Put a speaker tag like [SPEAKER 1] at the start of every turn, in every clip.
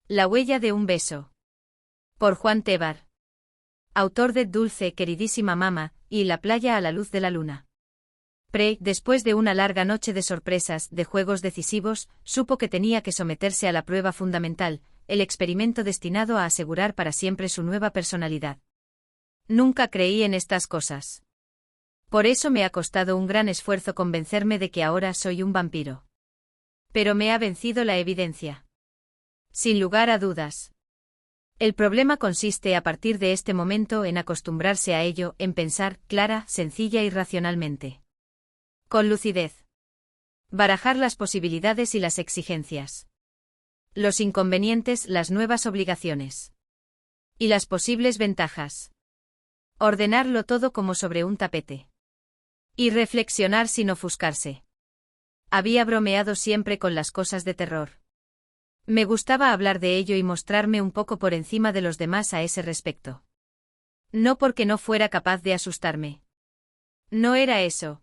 [SPEAKER 1] La huella de un beso. Por Juan Tebar. Autor de Dulce, queridísima mamá, y La playa a la luz de la luna. Después de una larga noche de sorpresas, de juegos decisivos, supo que tenía que someterse a la prueba fundamental, el experimento destinado a asegurar para siempre su nueva personalidad. Nunca creí en estas cosas. Por eso me ha costado un gran esfuerzo convencerme de que ahora soy un vampiro. Pero me ha vencido la evidencia. Sin lugar a dudas. El problema consiste a partir de este momento en acostumbrarse a ello, en pensar clara, sencilla y racionalmente. Con lucidez. Barajar las posibilidades y las exigencias. Los inconvenientes, las nuevas obligaciones. Y las posibles ventajas. Ordenarlo todo como sobre un tapete. Y reflexionar sin ofuscarse. Había bromeado siempre con las cosas de terror. Me gustaba hablar de ello y mostrarme un poco por encima de los demás a ese respecto. No porque no fuera capaz de asustarme. No era eso.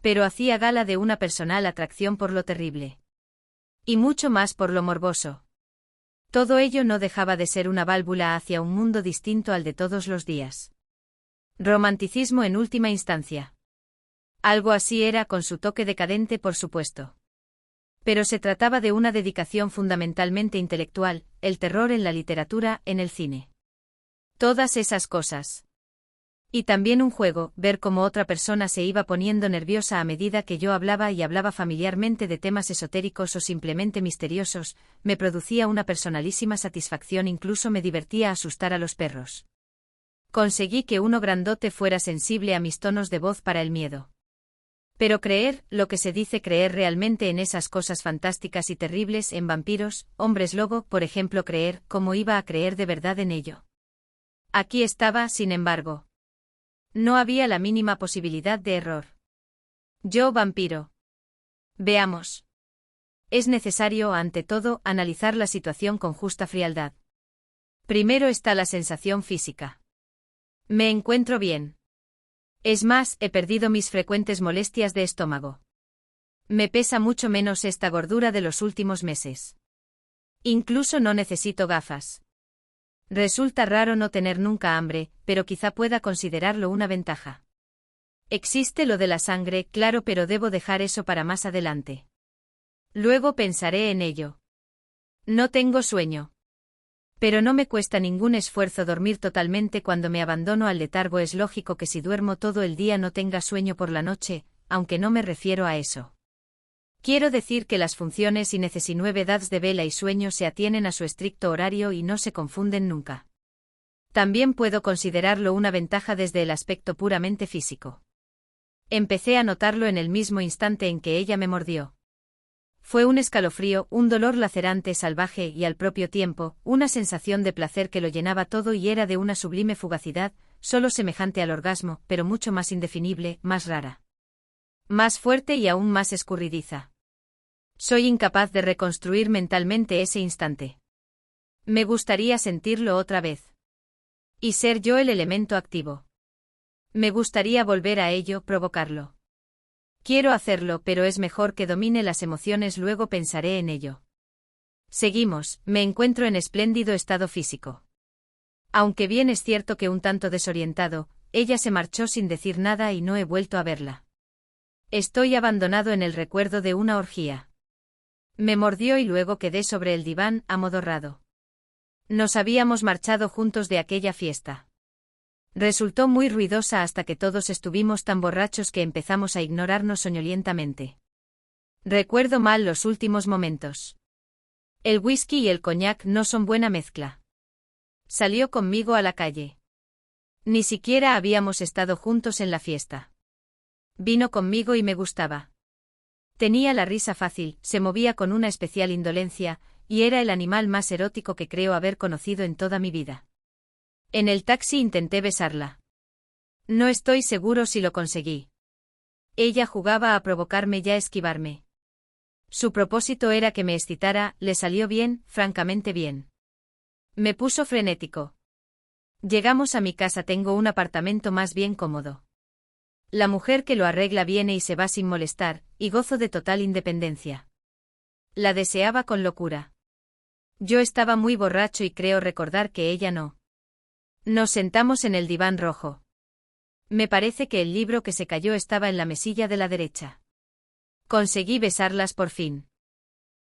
[SPEAKER 1] Pero hacía gala de una personal atracción por lo terrible. Y mucho más por lo morboso. Todo ello no dejaba de ser una válvula hacia un mundo distinto al de todos los días. Romanticismo en última instancia. Algo así era, con su toque decadente, por supuesto. Pero se trataba de una dedicación fundamentalmente intelectual, el terror en la literatura, en el cine. Todas esas cosas. Y también un juego, ver cómo otra persona se iba poniendo nerviosa a medida que yo hablaba y hablaba familiarmente de temas esotéricos o simplemente misteriosos, me producía una personalísima satisfacción, incluso me divertía asustar a los perros. Conseguí que uno grandote fuera sensible a mis tonos de voz para el miedo. Pero creer, lo que se dice creer realmente en esas cosas fantásticas y terribles, en vampiros, hombres lobo, por ejemplo, creer, ¿cómo iba a creer de verdad en ello? Aquí estaba, sin embargo. No había la mínima posibilidad de error. Yo, vampiro. Veamos. Es necesario, ante todo, analizar la situación con justa frialdad. Primero está la sensación física. Me encuentro bien. Es más, he perdido mis frecuentes molestias de estómago. Me pesa mucho menos esta gordura de los últimos meses. Incluso no necesito gafas. Resulta raro no tener nunca hambre, pero quizá pueda considerarlo una ventaja. Existe lo de la sangre, claro, pero debo dejar eso para más adelante. Luego pensaré en ello. No tengo sueño. Pero no me cuesta ningún esfuerzo dormir totalmente cuando me abandono al letargo. Es lógico que si duermo todo el día no tenga sueño por la noche, aunque no me refiero a eso. Quiero decir que las funciones y necesidades de vela y sueño se atienen a su estricto horario y no se confunden nunca. También puedo considerarlo una ventaja desde el aspecto puramente físico. Empecé a notarlo en el mismo instante en que ella me mordió. Fue un escalofrío, un dolor lacerante, salvaje y al propio tiempo, una sensación de placer que lo llenaba todo y era de una sublime fugacidad, solo semejante al orgasmo, pero mucho más indefinible, más rara. Más fuerte y aún más escurridiza. Soy incapaz de reconstruir mentalmente ese instante. Me gustaría sentirlo otra vez. Y ser yo el elemento activo. Me gustaría volver a ello, provocarlo. Quiero hacerlo, pero es mejor que domine las emociones, luego pensaré en ello. Seguimos, me encuentro en espléndido estado físico. Aunque bien es cierto que un tanto desorientado, ella se marchó sin decir nada y no he vuelto a verla. Estoy abandonado en el recuerdo de una orgía. Me mordió y luego quedé sobre el diván, amodorrado. Nos habíamos marchado juntos de aquella fiesta. Resultó muy ruidosa hasta que todos estuvimos tan borrachos que empezamos a ignorarnos soñolientamente. Recuerdo mal los últimos momentos. El whisky y el coñac no son buena mezcla. Salió conmigo a la calle. Ni siquiera habíamos estado juntos en la fiesta. Vino conmigo y me gustaba. Tenía la risa fácil, se movía con una especial indolencia, y era el animal más erótico que creo haber conocido en toda mi vida. En el taxi intenté besarla. No estoy seguro si lo conseguí. Ella jugaba a provocarme y a esquivarme. Su propósito era que me excitara, le salió bien, francamente bien. Me puso frenético. Llegamos a mi casa, tengo un apartamento más bien cómodo. La mujer que lo arregla viene y se va sin molestar, y gozo de total independencia. La deseaba con locura. Yo estaba muy borracho y creo recordar que ella no. Nos sentamos en el diván rojo. Me parece que el libro que se cayó estaba en la mesilla de la derecha. Conseguí besarlas por fin.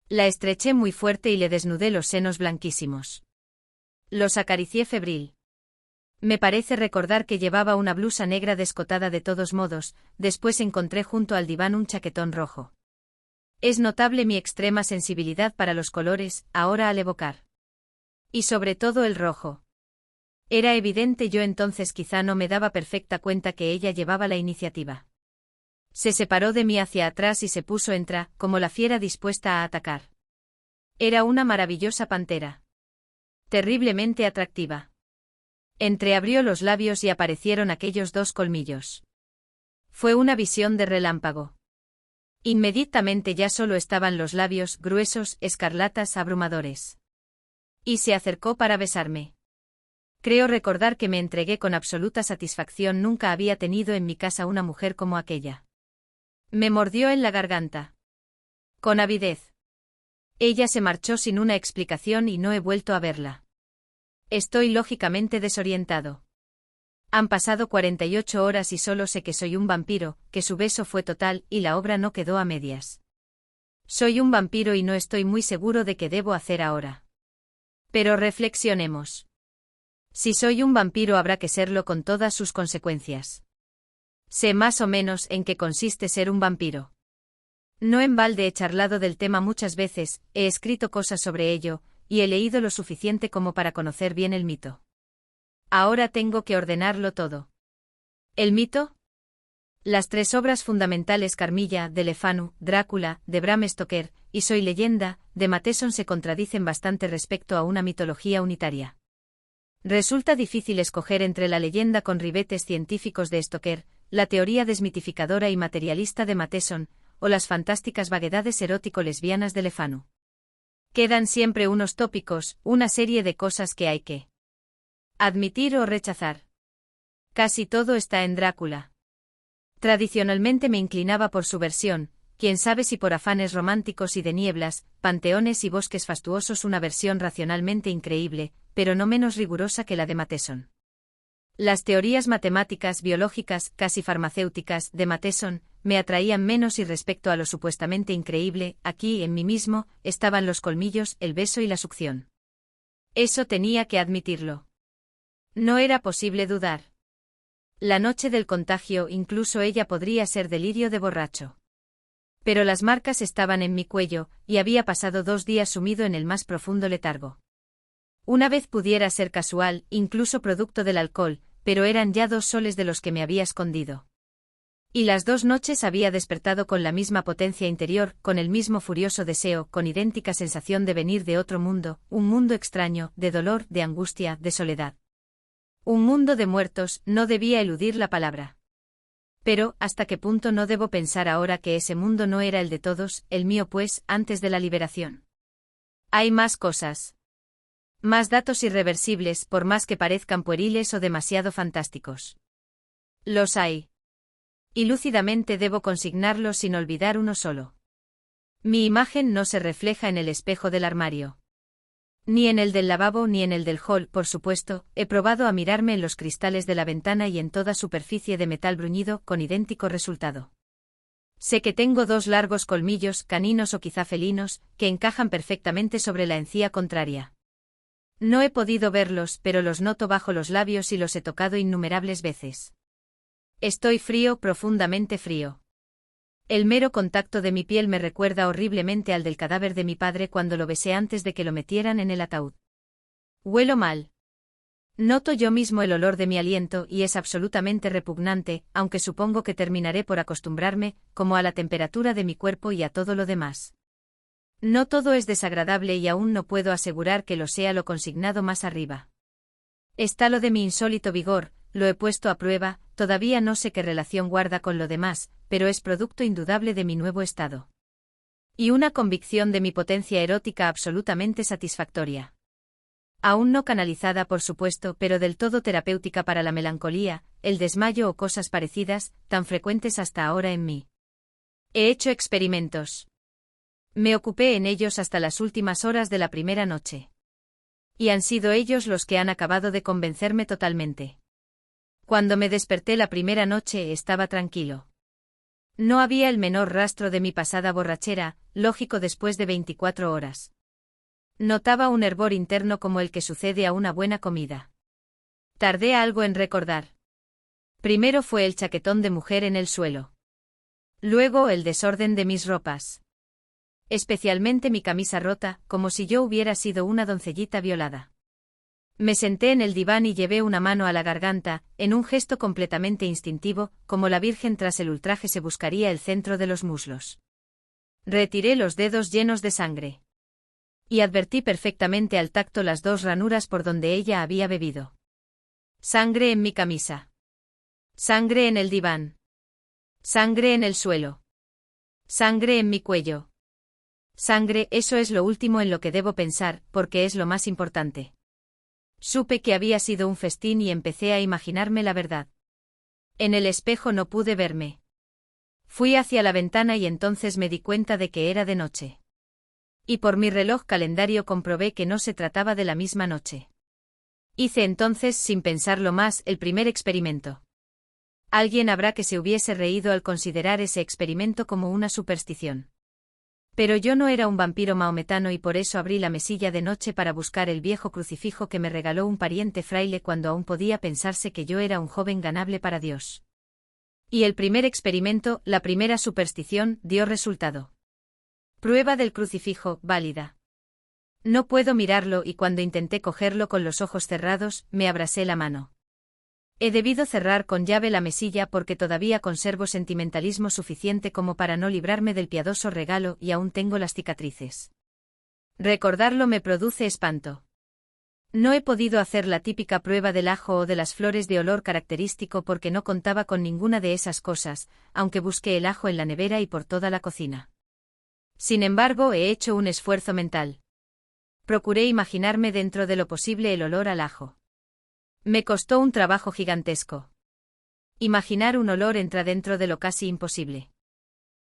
[SPEAKER 1] La estreché muy fuerte y le desnudé los senos blanquísimos. Los acaricié febril. Me parece recordar que llevaba una blusa negra descotada de todos modos, después encontré junto al diván un chaquetón rojo. Es notable mi extrema sensibilidad para los colores, ahora al evocar. Y sobre todo el rojo. Era evidente, yo entonces quizá no me daba perfecta cuenta que ella llevaba la iniciativa. Se separó de mí hacia atrás y se puso como la fiera dispuesta a atacar. Era una maravillosa pantera. Terriblemente atractiva. Entreabrió los labios y aparecieron aquellos dos colmillos. Fue una visión de relámpago. Inmediatamente ya solo estaban los labios, gruesos, escarlatas, abrumadores. Y se acercó para besarme. Creo recordar que me entregué con absoluta satisfacción, nunca había tenido en mi casa una mujer como aquella. Me mordió en la garganta. Con avidez. Ella se marchó sin una explicación y no he vuelto a verla. Estoy lógicamente desorientado. Han pasado 48 horas y solo sé que soy un vampiro, que su beso fue total y la obra no quedó a medias. Soy un vampiro y no estoy muy seguro de qué debo hacer ahora. Pero reflexionemos. Si soy un vampiro habrá que serlo con todas sus consecuencias. Sé más o menos en qué consiste ser un vampiro. No en balde he charlado del tema muchas veces, he escrito cosas sobre ello, y he leído lo suficiente como para conocer bien el mito. Ahora tengo que ordenarlo todo. ¿El mito? Las tres obras fundamentales Carmilla, de Le Fanu, Drácula, de Bram Stoker, y Soy leyenda, de Matheson se contradicen bastante respecto a una mitología unitaria. Resulta difícil escoger entre la leyenda con ribetes científicos de Stoker, la teoría desmitificadora y materialista de Matheson, o las fantásticas vaguedades erótico-lesbianas de Le Fanu. Quedan siempre unos tópicos, una serie de cosas que hay que admitir o rechazar. Casi todo está en Drácula. Tradicionalmente me inclinaba por su versión, quién sabe si por afanes románticos y de nieblas, panteones y bosques fastuosos, una versión racionalmente increíble, pero no menos rigurosa que la de Matheson. Las teorías matemáticas, biológicas, casi farmacéuticas, de Matheson, me atraían menos y respecto a lo supuestamente increíble, aquí en mí mismo, estaban los colmillos, el beso y la succión. Eso tenía que admitirlo. No era posible dudar. La noche del contagio incluso ella podría ser delirio de borracho. Pero las marcas estaban en mi cuello, y había pasado 2 días sumido en el más profundo letargo. Una vez pudiera ser casual, incluso producto del alcohol, pero eran ya 2 soles de los que me había escondido. Y las 2 noches había despertado con la misma potencia interior, con el mismo furioso deseo, con idéntica sensación de venir de otro mundo, un mundo extraño, de dolor, de angustia, de soledad. Un mundo de muertos, no debía eludir la palabra. Pero, ¿hasta qué punto no debo pensar ahora que ese mundo no era el de todos, el mío pues, antes de la liberación? Hay más cosas. Más datos irreversibles, por más que parezcan pueriles o demasiado fantásticos. Los hay. Y lúcidamente debo consignarlos sin olvidar uno solo. Mi imagen no se refleja en el espejo del armario. Ni en el del lavabo ni en el del hall, por supuesto, he probado a mirarme en los cristales de la ventana y en toda superficie de metal bruñido, con idéntico resultado. Sé que tengo 2 largos colmillos, caninos o quizá felinos, que encajan perfectamente sobre la encía contraria. No he podido verlos, pero los noto bajo los labios y los he tocado innumerables veces. Estoy frío, profundamente frío. El mero contacto de mi piel me recuerda horriblemente al del cadáver de mi padre cuando lo besé antes de que lo metieran en el ataúd. Huelo mal. Noto yo mismo el olor de mi aliento y es absolutamente repugnante, aunque supongo que terminaré por acostumbrarme, como a la temperatura de mi cuerpo y a todo lo demás. No todo es desagradable y aún no puedo asegurar que lo sea lo consignado más arriba. Está lo de mi insólito vigor, lo he puesto a prueba, todavía no sé qué relación guarda con lo demás, pero es producto indudable de mi nuevo estado. Y una convicción de mi potencia erótica absolutamente satisfactoria. Aún no canalizada por supuesto, pero del todo terapéutica para la melancolía, el desmayo o cosas parecidas, tan frecuentes hasta ahora en mí. He hecho experimentos. Me ocupé en ellos hasta las últimas horas de la primera noche. Y han sido ellos los que han acabado de convencerme totalmente. Cuando me desperté la primera noche estaba tranquilo. No había el menor rastro de mi pasada borrachera, lógico después de 24 horas. Notaba un hervor interno como el que sucede a una buena comida. Tardé algo en recordar. Primero fue el chaquetón de mujer en el suelo. Luego el desorden de mis ropas. Especialmente mi camisa rota, como si yo hubiera sido una doncellita violada. Me senté en el diván y llevé una mano a la garganta, en un gesto completamente instintivo, como la Virgen tras el ultraje se buscaría el centro de los muslos. Retiré los dedos llenos de sangre. Y advertí perfectamente al tacto las 2 ranuras por donde ella había bebido. Sangre en mi camisa. Sangre en el diván. Sangre en el suelo. Sangre en mi cuello. Sangre, eso es lo último en lo que debo pensar, porque es lo más importante. Supe que había sido un festín y empecé a imaginarme la verdad. En el espejo no pude verme. Fui hacia la ventana y entonces me di cuenta de que era de noche. Y por mi reloj calendario comprobé que no se trataba de la misma noche. Hice entonces, sin pensarlo más, el primer experimento. Alguien habrá que se hubiese reído al considerar ese experimento como una superstición. Pero yo no era un vampiro mahometano y por eso abrí la mesilla de noche para buscar el viejo crucifijo que me regaló un pariente fraile cuando aún podía pensarse que yo era un joven ganable para Dios. Y el primer experimento, la primera superstición, dio resultado. Prueba del crucifijo, válida. No puedo mirarlo y cuando intenté cogerlo con los ojos cerrados, me abrasé la mano. He debido cerrar con llave la mesilla porque todavía conservo sentimentalismo suficiente como para no librarme del piadoso regalo y aún tengo las cicatrices. Recordarlo me produce espanto. No he podido hacer la típica prueba del ajo o de las flores de olor característico porque no contaba con ninguna de esas cosas, aunque busqué el ajo en la nevera y por toda la cocina. Sin embargo, he hecho un esfuerzo mental. Procuré imaginarme dentro de lo posible el olor al ajo. Me costó un trabajo gigantesco. Imaginar un olor entra dentro de lo casi imposible.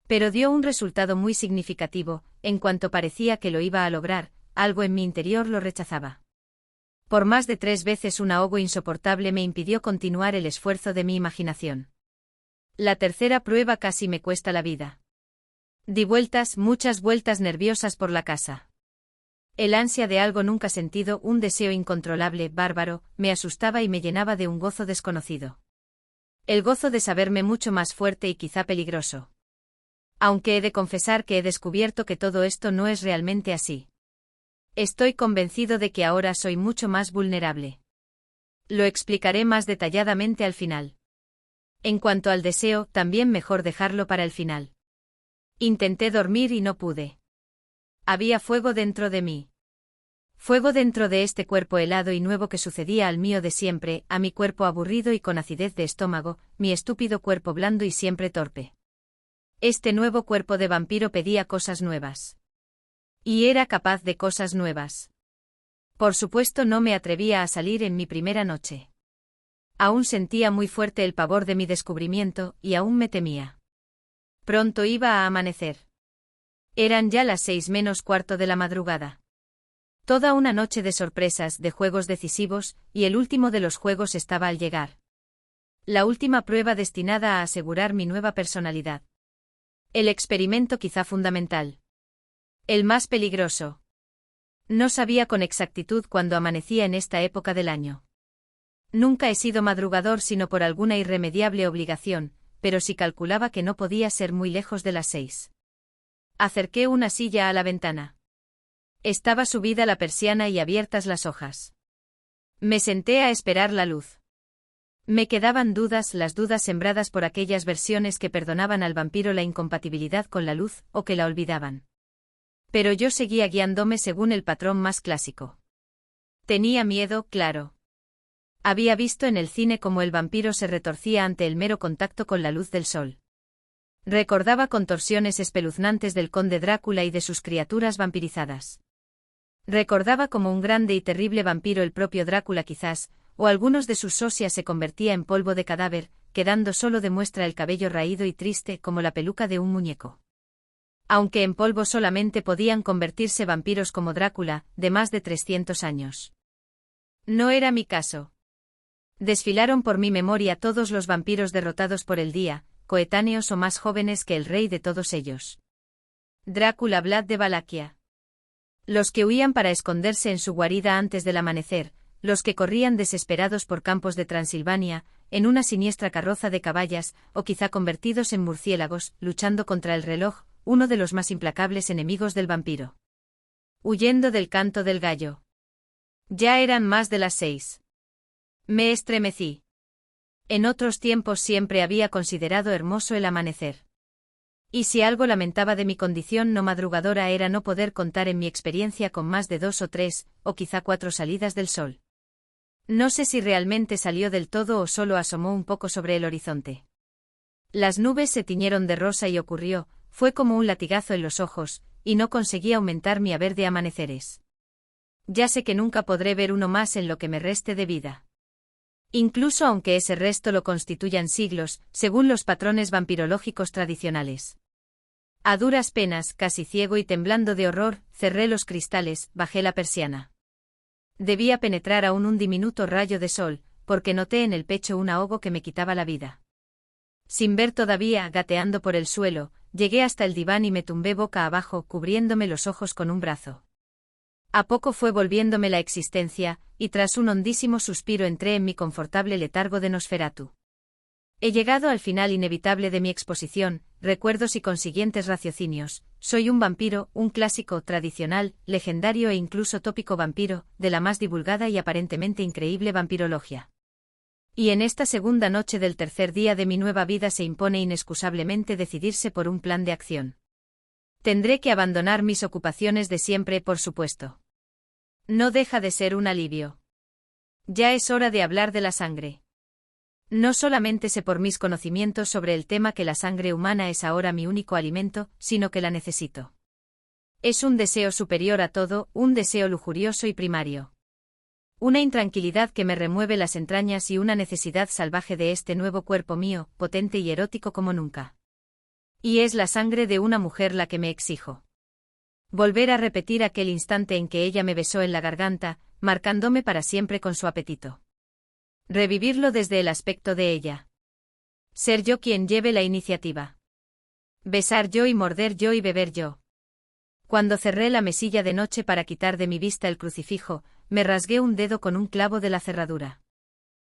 [SPEAKER 1] Pero dio un resultado muy significativo, en cuanto parecía que lo iba a lograr, algo en mi interior lo rechazaba. Por más de 3 veces un ahogo insoportable me impidió continuar el esfuerzo de mi imaginación. La tercera prueba casi me cuesta la vida. Di vueltas, muchas vueltas nerviosas por la casa. El ansia de algo nunca sentido, un deseo incontrolable, bárbaro, me asustaba y me llenaba de un gozo desconocido. El gozo de saberme mucho más fuerte y quizá peligroso. Aunque he de confesar que he descubierto que todo esto no es realmente así. Estoy convencido de que ahora soy mucho más vulnerable. Lo explicaré más detalladamente al final. En cuanto al deseo, también mejor dejarlo para el final. Intenté dormir y no pude. Había fuego dentro de mí. Fuego dentro de este cuerpo helado y nuevo que sucedía al mío de siempre, a mi cuerpo aburrido y con acidez de estómago, mi estúpido cuerpo blando y siempre torpe. Este nuevo cuerpo de vampiro pedía cosas nuevas. Y era capaz de cosas nuevas. Por supuesto no me atrevía a salir en mi primera noche. Aún sentía muy fuerte el pavor de mi descubrimiento, y aún me temía. Pronto iba a amanecer. Eran ya las 6 menos cuarto de la madrugada. Toda una noche de sorpresas, de juegos decisivos, y el último de los juegos estaba al llegar. La última prueba destinada a asegurar mi nueva personalidad. El experimento quizá fundamental. El más peligroso. No sabía con exactitud cuándo amanecía en esta época del año. Nunca he sido madrugador sino por alguna irremediable obligación, pero sí calculaba que no podía ser muy lejos de las 6. Acerqué una silla a la ventana. Estaba subida la persiana y abiertas las hojas. Me senté a esperar la luz. Me quedaban dudas, las dudas sembradas por aquellas versiones que perdonaban al vampiro la incompatibilidad con la luz, o que la olvidaban. Pero yo seguía guiándome según el patrón más clásico. Tenía miedo, claro. Había visto en el cine cómo el vampiro se retorcía ante el mero contacto con la luz del sol. Recordaba contorsiones espeluznantes del conde Drácula y de sus criaturas vampirizadas. Recordaba como un grande y terrible vampiro el propio Drácula quizás, o algunos de sus socias se convertía en polvo de cadáver, quedando solo de muestra el cabello raído y triste como la peluca de un muñeco. Aunque en polvo solamente podían convertirse vampiros como Drácula, de más de 300 años. No era mi caso. Desfilaron por mi memoria todos los vampiros derrotados por el día, coetáneos o más jóvenes que el rey de todos ellos. Drácula Vlad de Valaquia. Los que huían para esconderse en su guarida antes del amanecer, los que corrían desesperados por campos de Transilvania, en una siniestra carroza de caballas, o quizá convertidos en murciélagos, luchando contra el reloj, uno de los más implacables enemigos del vampiro. Huyendo del canto del gallo. Ya eran más de las 6. Me estremecí. En otros tiempos siempre había considerado hermoso el amanecer. Y si algo lamentaba de mi condición no madrugadora era no poder contar en mi experiencia con más de 2 o 3, o quizá 4 salidas del sol. No sé si realmente salió del todo o solo asomó un poco sobre el horizonte. Las nubes se tiñeron de rosa y fue como un latigazo en los ojos, y no conseguí aumentar mi haber de amaneceres. Ya sé que nunca podré ver uno más en lo que me reste de vida. Incluso aunque ese resto lo constituyan siglos, según los patrones vampirológicos tradicionales. A duras penas, casi ciego y temblando de horror, cerré los cristales, bajé la persiana. Debía penetrar aún un diminuto rayo de sol, porque noté en el pecho un ahogo que me quitaba la vida. Sin ver todavía, gateando por el suelo, llegué hasta el diván y me tumbé boca abajo, cubriéndome los ojos con un brazo. A poco fue volviéndome la existencia, y tras un hondísimo suspiro entré en mi confortable letargo de Nosferatu. He llegado al final inevitable de mi exposición, recuerdos y consiguientes raciocinios. Soy un vampiro, un clásico, tradicional, legendario e incluso tópico vampiro, de la más divulgada y aparentemente increíble vampirología. Y en esta segunda noche del tercer día de mi nueva vida se impone inexcusablemente decidirse por un plan de acción. Tendré que abandonar mis ocupaciones de siempre, por supuesto. No deja de ser un alivio. Ya es hora de hablar de la sangre. No solamente sé por mis conocimientos sobre el tema que la sangre humana es ahora mi único alimento, sino que la necesito. Es un deseo superior a todo, un deseo lujurioso y primario. Una intranquilidad que me remueve las entrañas y una necesidad salvaje de este nuevo cuerpo mío, potente y erótico como nunca. Y es la sangre de una mujer la que me exijo. Volver a repetir aquel instante en que ella me besó en la garganta, marcándome para siempre con su apetito. Revivirlo desde el aspecto de ella. Ser yo quien lleve la iniciativa. Besar yo y morder yo y beber yo. Cuando cerré la mesilla de noche para quitar de mi vista el crucifijo, me rasgué un dedo con un clavo de la cerradura.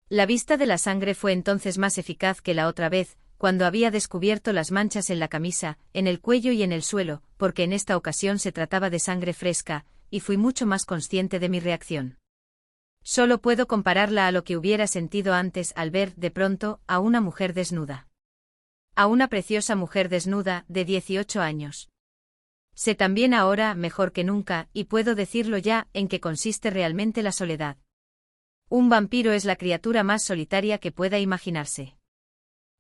[SPEAKER 1] La vista de la sangre fue entonces más eficaz que la otra vez, cuando había descubierto las manchas en la camisa, en el cuello y en el suelo, porque en esta ocasión se trataba de sangre fresca, y fui mucho más consciente de mi reacción. Solo puedo compararla a lo que hubiera sentido antes al ver, de pronto, a una mujer desnuda. A una preciosa mujer desnuda, de 18 años. Sé también ahora, mejor que nunca, y puedo decirlo ya, en qué consiste realmente la soledad. Un vampiro es la criatura más solitaria que pueda imaginarse.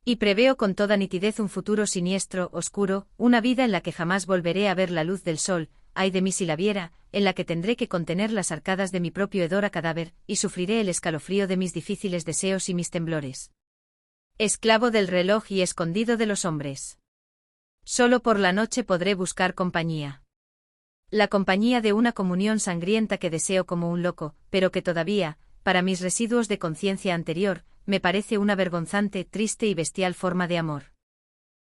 [SPEAKER 1] Y preveo con toda nitidez un futuro siniestro, oscuro, una vida en la que jamás volveré a ver la luz del sol, ay de mí si la viera, en la que tendré que contener las arcadas de mi propio hedor a cadáver, y sufriré el escalofrío de mis difíciles deseos y mis temblores. Esclavo del reloj y escondido de los hombres. Solo por la noche podré buscar compañía. La compañía de una comunión sangrienta que deseo como un loco, pero que todavía, para mis residuos de conciencia anterior, me parece una vergonzante, triste y bestial forma de amor.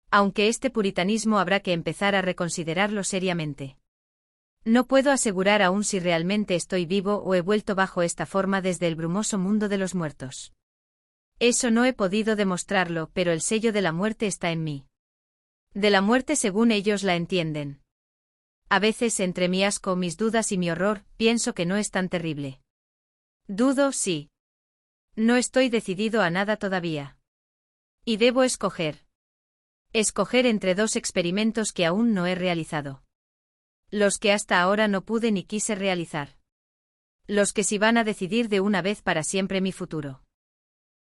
[SPEAKER 1] Aunque este puritanismo habrá que empezar a reconsiderarlo seriamente. No puedo asegurar aún si realmente estoy vivo o he vuelto bajo esta forma desde el brumoso mundo de los muertos. Eso no he podido demostrarlo, pero el sello de la muerte está en mí. De la muerte según ellos la entienden. A veces entre mi asco, mis dudas y mi horror, pienso que no es tan terrible. Dudo, sí. No estoy decidido a nada todavía. Y debo escoger. Escoger entre 2 experimentos que aún no he realizado. Los que hasta ahora no pude ni quise realizar. Los que sí van a decidir de una vez para siempre mi futuro.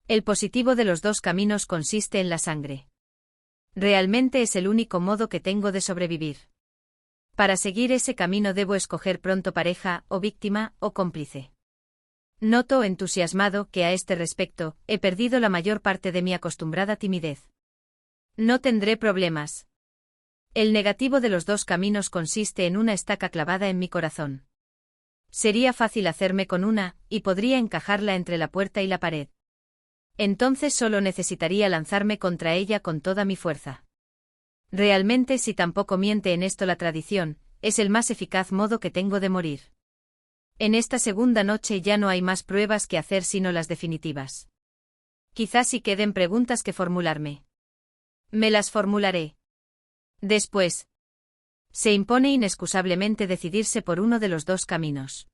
[SPEAKER 1] El positivo de los 2 caminos consiste en la sangre. Realmente es el único modo que tengo de sobrevivir. Para seguir ese camino debo escoger pronto pareja, o víctima, o cómplice. Noto entusiasmado que a este respecto, he perdido la mayor parte de mi acostumbrada timidez. No tendré problemas. El negativo de los dos caminos consiste en una estaca clavada en mi corazón. Sería fácil hacerme con una, y podría encajarla entre la puerta y la pared. Entonces solo necesitaría lanzarme contra ella con toda mi fuerza. Realmente, si tampoco miente en esto la tradición, es el más eficaz modo que tengo de morir. En esta segunda noche ya no hay más pruebas que hacer sino las definitivas. Quizás sí queden preguntas que formularme. Me las formularé. Después. Se impone inexcusablemente decidirse por uno de los dos caminos.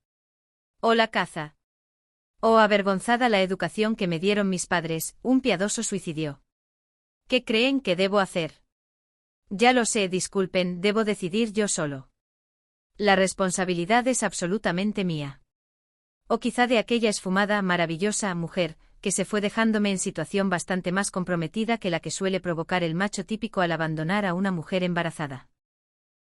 [SPEAKER 1] O la caza. O avergonzada la educación que me dieron mis padres, un piadoso suicidio. ¿Qué creen que debo hacer? Ya lo sé, disculpen, debo decidir yo solo. La responsabilidad es absolutamente mía. O quizá de aquella esfumada, maravillosa mujer, que se fue dejándome en situación bastante más comprometida que la que suele provocar el macho típico al abandonar a una mujer embarazada.